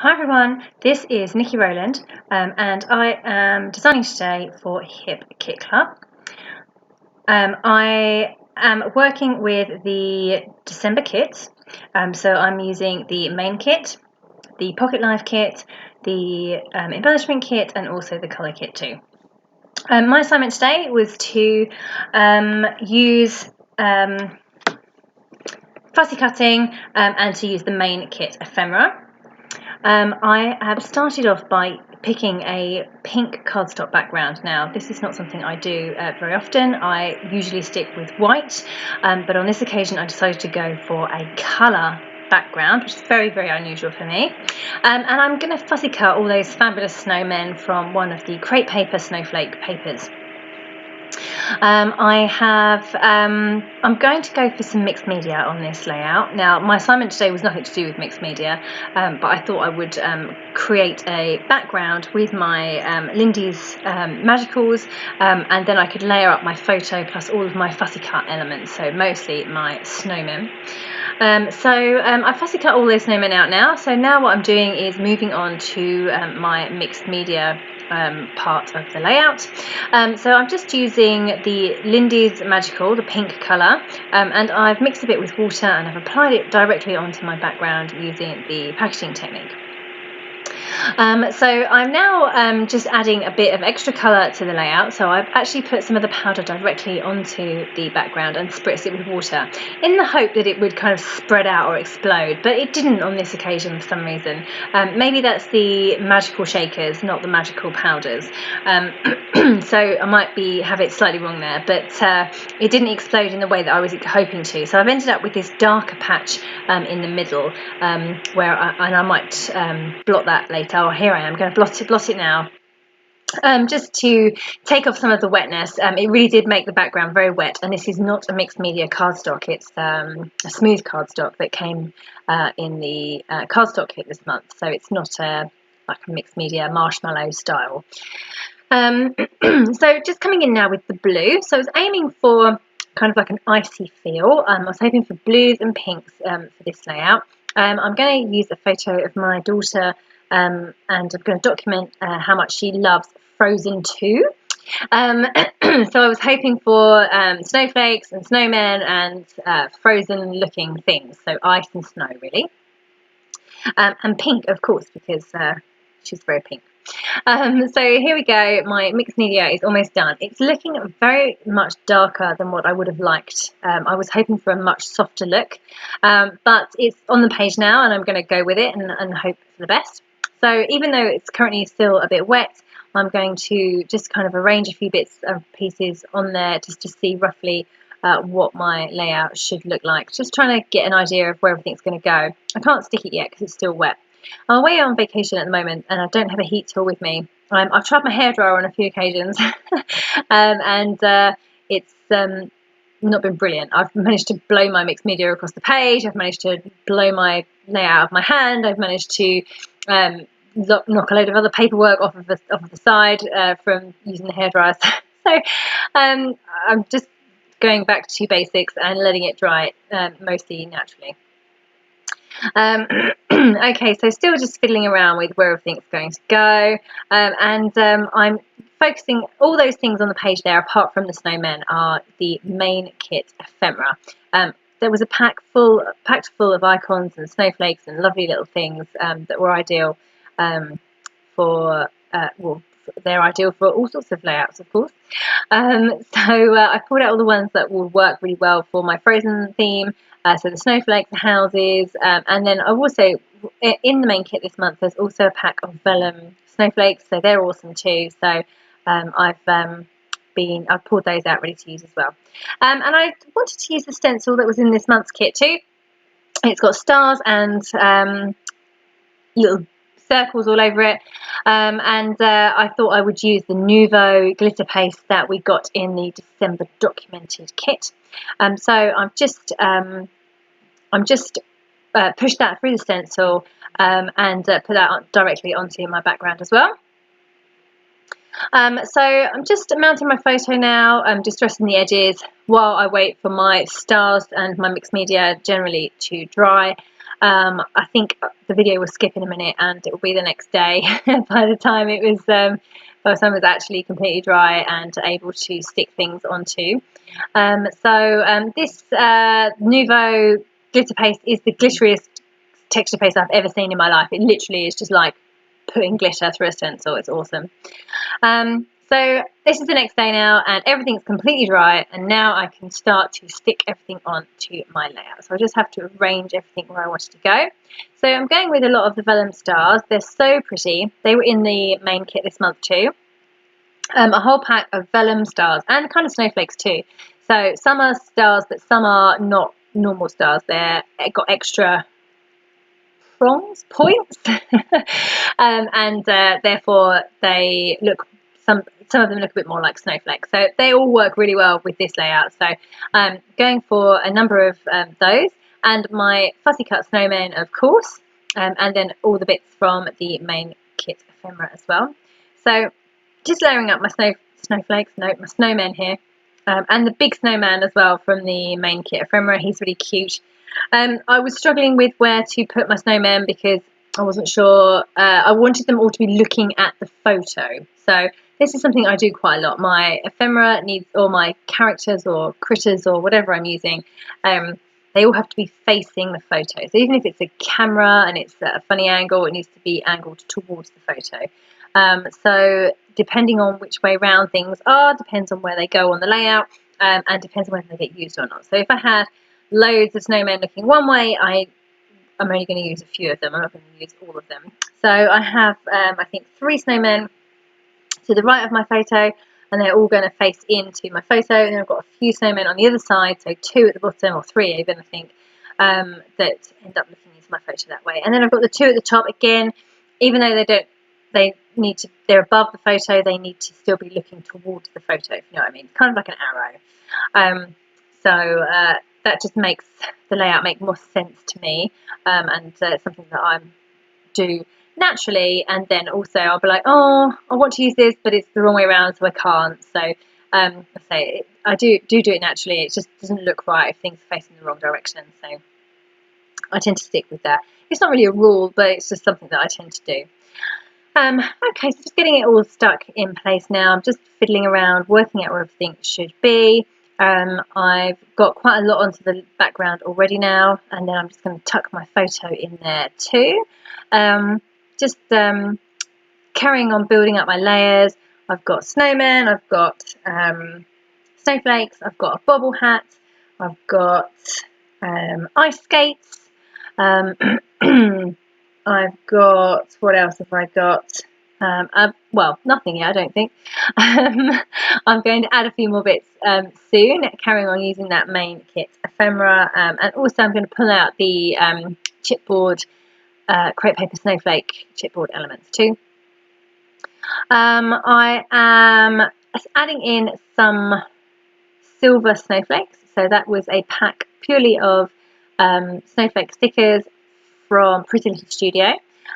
Hi everyone, this is Nikki Rowland and I am designing today for Hip Kit Club. I am working with the December kits, so I'm using the main kit, the pocket life kit, the embellishment kit and also the colour kit too. My assignment today was to use fussy cutting and to use the main kit Ephemera. I have started off by picking a pink cardstock background. Now, this is not something I do very often. I usually stick with white, but on this occasion I decided to go for a colour background, which is very, very unusual for me. And I'm going to fussy cut all those fabulous snowmen from one of the crepe paper snowflake papers. I'm going to go for some mixed media on this layout. Now, my assignment today was nothing to do with mixed media, but I thought I would create a background with my Lindy's Magicals, and then I could layer up my photo plus all of my fussy cut elements, so mostly my snowmen. I fussy cut all those snowmen out now, so now what I'm doing is moving on to my mixed media part of the layout. So I'm just using the Lindy's Magical, the pink colour, and I've mixed a bit with water and I've applied it directly onto my background using the packaging technique. So I'm now just adding a bit of extra colour to the layout, so I've actually put some of the powder directly onto the background and spritzed it with water in the hope that it would kind of spread out or explode, but it didn't on this occasion for some reason. Maybe that's the magical shakers, not the magical powders. So I might have it slightly wrong there, but it didn't explode in the way that I was hoping to. So I've ended up with this darker patch in the middle where I might blot that later. Oh, here I am going to blot it now. Just to take off some of the wetness. It really did make the background very wet, and this is not a mixed media cardstock. It's a smooth cardstock that came in the cardstock kit this month, so it's not like a mixed media marshmallow style. So just coming in now with the blue. So I was aiming for kind of like an icy feel. I was hoping for blues and pinks for this layout. I'm going to use a photo of my daughter and I'm going to document how much she loves Frozen 2. So I was hoping for snowflakes and snowmen and frozen looking things, so ice and snow really. And pink, of course, because she's very pink. So here we go, my mixed media is almost done. It's looking very much darker than what I would have liked. I was hoping for a much softer look, but it's on the page now and I'm going to go with it and hope for the best. So even though it's currently still a bit wet, I'm going to just kind of arrange a few bits of pieces on there just to see roughly what my layout should look like. Just trying to get an idea of where everything's going to go. I can't stick it yet because it's still wet. I'm away on vacation at the moment and I don't have a heat tool with me. I've tried my hairdryer on a few occasions and it's not been brilliant. I've managed to blow my mixed media across the page. I've managed to blow my layout out of my hand. I've managed to knock a load of other paperwork off of the side from using the hairdryer. So I'm just going back to basics and letting it dry mostly naturally. Okay, so still just fiddling around with where everything's going to go, I'm focusing all those things on the page there apart from the snowmen are the main kit Ephemera. There was a packed full of icons and snowflakes and lovely little things that were ideal they're ideal for all sorts of layouts, of course. I pulled out all the ones that will work really well for my Frozen theme. So the snowflakes, the houses, and then I've also, in the main kit this month, there's also a pack of vellum snowflakes, so they're awesome too. So I've pulled those out ready to use as well. And I wanted to use the stencil that was in this month's kit too. It's got stars and little circles all over it, I thought I would use the Nuvo glitter paste that we got in the December documented kit. So I'm just pushed that through the stencil and put that directly onto my background as well. So I'm just mounting my photo now. I'm just dressing the edges while I wait for my stars and my mixed media generally to dry. I think the video will skip in a minute and it will be the next day by the time it was actually completely dry and able to stick things onto. This Nouveau glitter paste is the glitteriest texture paste I've ever seen in my life. It literally is just like putting glitter through a stencil. It's awesome. So this is the next day now, and everything's completely dry, and now I can start to stick everything onto my layout. So I just have to arrange everything where I want it to go. So I'm going with a lot of the vellum stars. They're so pretty. They were in the main kit this month too. A whole pack of vellum stars and kind of snowflakes too. So some are stars, but some are not normal stars. They're got extra points, and therefore they look, some of them look a bit more like snowflakes. So they all work really well with this layout. So I'm going for a number of those, and my fussy cut snowmen, of course, and then all the bits from the main kit ephemera as well. So just layering up my my snowmen here, and the big snowman as well from the main kit ephemera. He's really cute. I was struggling with where to put my snowmen because I wasn't sure. I wanted them all to be looking at the photo. So this is something I do quite a lot. My ephemera needs, or my characters or critters or whatever I'm using, they all have to be facing the photo. So even if it's a camera and it's at a funny angle, it needs to be angled towards the photo. So depending on which way round things are, depends on where they go on the layout, and depends on whether they get used or not. So if I had loads of snowmen looking one way, I'm only going to use a few of them. I'm not going to use all of them. So I have, I think, 3 snowmen to the right of my photo, and they're all going to face into my photo. And then I've got a few snowmen on the other side, so 2 at the bottom, or 3 even, I think, that end up looking into my photo that way. And then I've got the 2 at the top again. Even though they're above the photo, they need to still be looking towards the photo, if you know what I mean. It's kind of like an arrow. That just makes the layout make more sense to me, and something that I do naturally. And then also I'll be like, oh, I want to use this, but it's the wrong way around, so I can't. So I do it naturally. It just doesn't look right if things are facing the wrong direction. So I tend to stick with that. It's not really a rule, but it's just something that I tend to do. Okay, so just getting it all stuck in place now. I'm just fiddling around, working out where everything should be. I've got quite a lot onto the background already now, and then I'm just going to tuck my photo in there too. Carrying on building up my layers. I've got snowmen, I've got snowflakes, I've got a bobble hat, I've got ice skates. I've got, what else have I got? Well, nothing yet, I don't think. I'm going to add a few more bits soon, carrying on using that main kit ephemera, and also I'm going to pull out the chipboard crepe paper snowflake chipboard elements too. I am adding in some silver snowflakes, so that was a pack purely of snowflake stickers from Pretty Little Studio,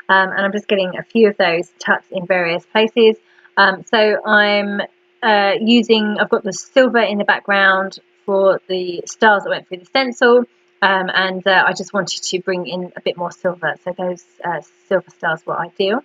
and I'm just getting a few of those tucked in various places. So I'm I've got the silver in the background for the stars that went through the stencil, and I just wanted to bring in a bit more silver, so those silver stars were ideal.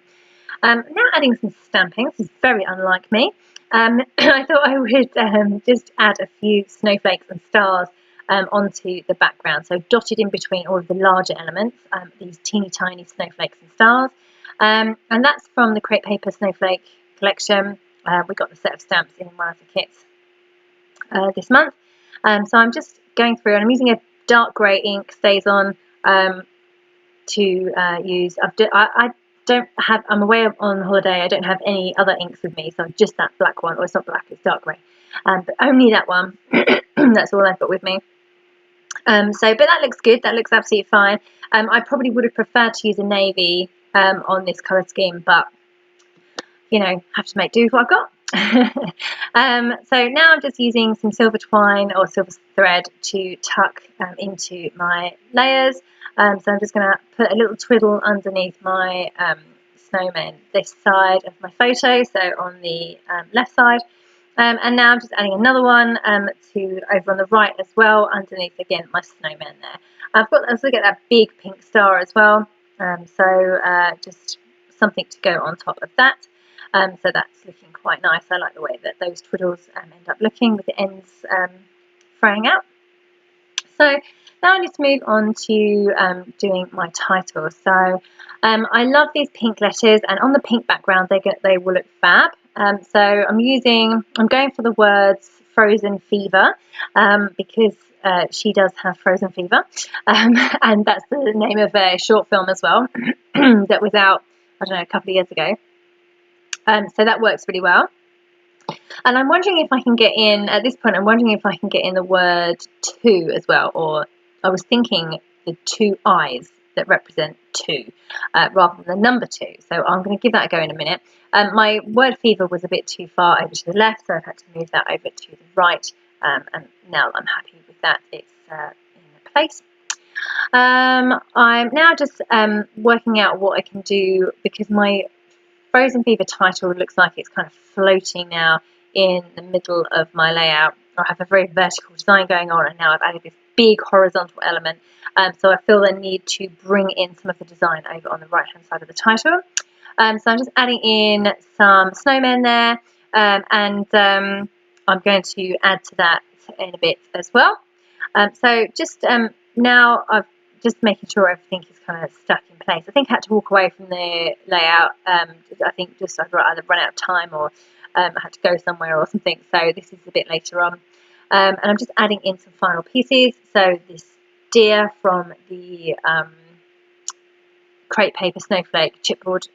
Now adding some stamping. This is very unlike me. I thought I would just add a few snowflakes and stars onto the background, so dotted in between all of the larger elements, these teeny tiny snowflakes and stars, and that's from the crepe paper snowflake collection. We got the set of stamps in one of the kits this month, so I'm just going through, and I'm using a dark grey ink, StazOn, to use. I'm away on holiday, I don't have any other inks with me, so just that black one, or it's not black, it's dark grey, but only that one. That's all I've got with me. But that looks good, that looks absolutely fine. I probably would have preferred to use a navy on this colour scheme, but you know, have to make do with what I've got. So now I'm just using some silver twine or silver thread to tuck into my layers. So I'm just going to put a little twiddle underneath my snowman this side of my photo, so on the left side. And now I'm just adding another one to over on the right as well, underneath again my snowman there. Let's look at that big pink star as well. Just something to go on top of that. So that's looking quite nice. I like the way that those twiddles end up looking with the ends fraying out. So now I need to move on to doing my title. So I love these pink letters, and on the pink background they will look fab. So I'm going for the words frozen fever, because she does have frozen fever, and that's the name of a short film as well that was out, I don't know, a couple of years ago. So that works really well. And I'm wondering if I can get in, at this point, I'm wondering if I can get in the word two as well, or I was thinking the two eyes that represent two, rather than the number two. So I'm going to give that a go in a minute. My word fever was a bit too far over to the left, so I've had to move that over to the right, and now I'm happy with that. It's in place. I'm now just working out what I can do, because my Frozen Fever title looks like it's kind of floating now in the middle of my layout. I have a very vertical design going on, and now I've added this big horizontal element. So I feel the need to bring in some of the design over on the right hand side of the title. So I'm just adding in some snowmen there, and I'm going to add to that in a bit as well. Now I've just making sure everything is kind of stuck in place. I think I had to walk away from the layout. I think just I've either run out of time, or I had to go somewhere or something. So this is a bit later on. And I'm just adding in some final pieces. So this deer from the crepe paper snowflake chipboard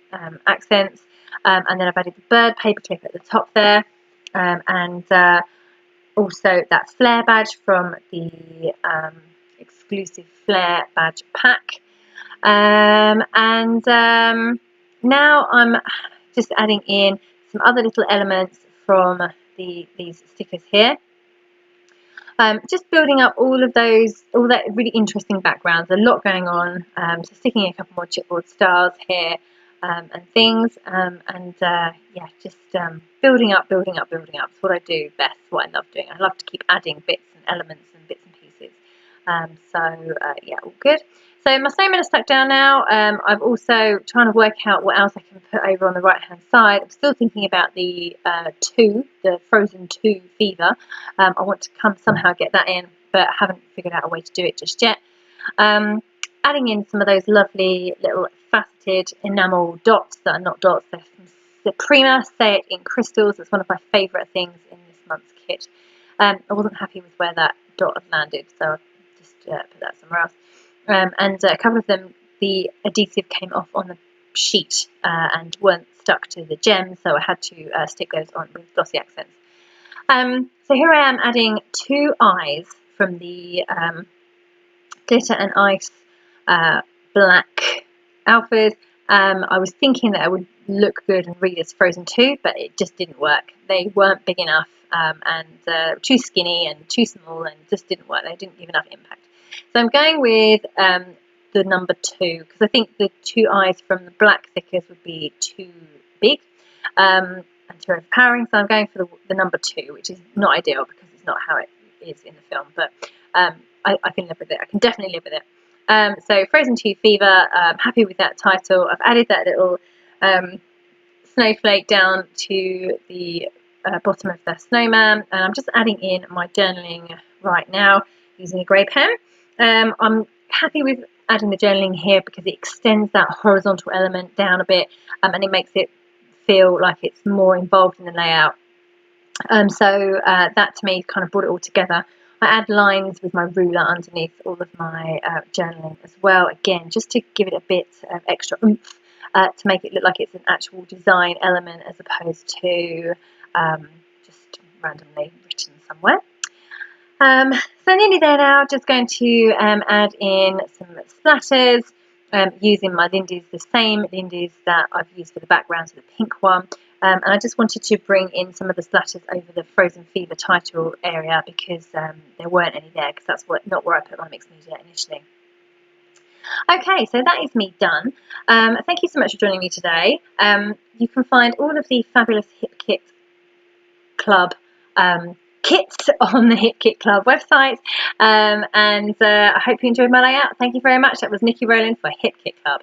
accents. And then I've added the bird paperclip at the top there. And also that flare badge from the exclusive flare badge pack. Now I'm just adding in some other little elements from these stickers here. Just building up all that really interesting backgrounds, a lot going on. So sticking a couple more chipboard stars here, and things, building up. It's what I do best, what I love doing. I love to keep adding bits and elements and bits and pieces. All good. So my snowmen are stuck down now. I'm also trying to work out what else I can put over on the right hand side. I'm still thinking about the frozen 2 fever. I want to somehow get that in, but I haven't figured out a way to do it just yet. Adding in some of those lovely little faceted enamel dots that are not dots. They're from Suprema, Say It in Crystals. It's one of my favourite things in this month's kit. I wasn't happy with where that dot had landed, so I just put that somewhere else. And a couple of them, the adhesive came off on the sheet and weren't stuck to the gem, so I had to stick those on with glossy accents. So here I am adding 2 eyes from the Glitter and Ice black alphas. I was thinking that it would look good and read as Frozen 2, but it just didn't work. They weren't big enough, and too skinny and too small, and just didn't work. They didn't give enough impact. So I'm going with the number 2, because I think the 2 eyes from the black stickers would be too big and too overpowering. So I'm going for the number 2, which is not ideal because it's not how it is in the film, but I can live with it. I can definitely live with it. So Frozen 2 Fever, I'm happy with that title. I've added that little snowflake down to the bottom of the snowman, and I'm just adding in my journaling right now using a grey pen. I'm happy with adding the journaling here because it extends that horizontal element down a bit, and it makes it feel like it's more involved in the layout. That to me kind of brought it all together. I add lines with my ruler underneath all of my journaling as well, again, just to give it a bit of extra oomph, to make it look like it's an actual design element as opposed to just randomly written somewhere. So nearly there now, just going to add in some splatters, using my Lindy's, the same Lindy's that I've used for the background, so the pink one. And I just wanted to bring in some of the splatters over the Frozen Fever title area because there weren't any there, because that's not where I put my mixed media initially. Okay, so that is me done. Thank you so much for joining me today. You can find all of the fabulous Hip Kit Club kits on the Hip Kit Club website. And I hope you enjoyed my layout. Thank you very much. That was Niki Rowland for Hip Kit Club.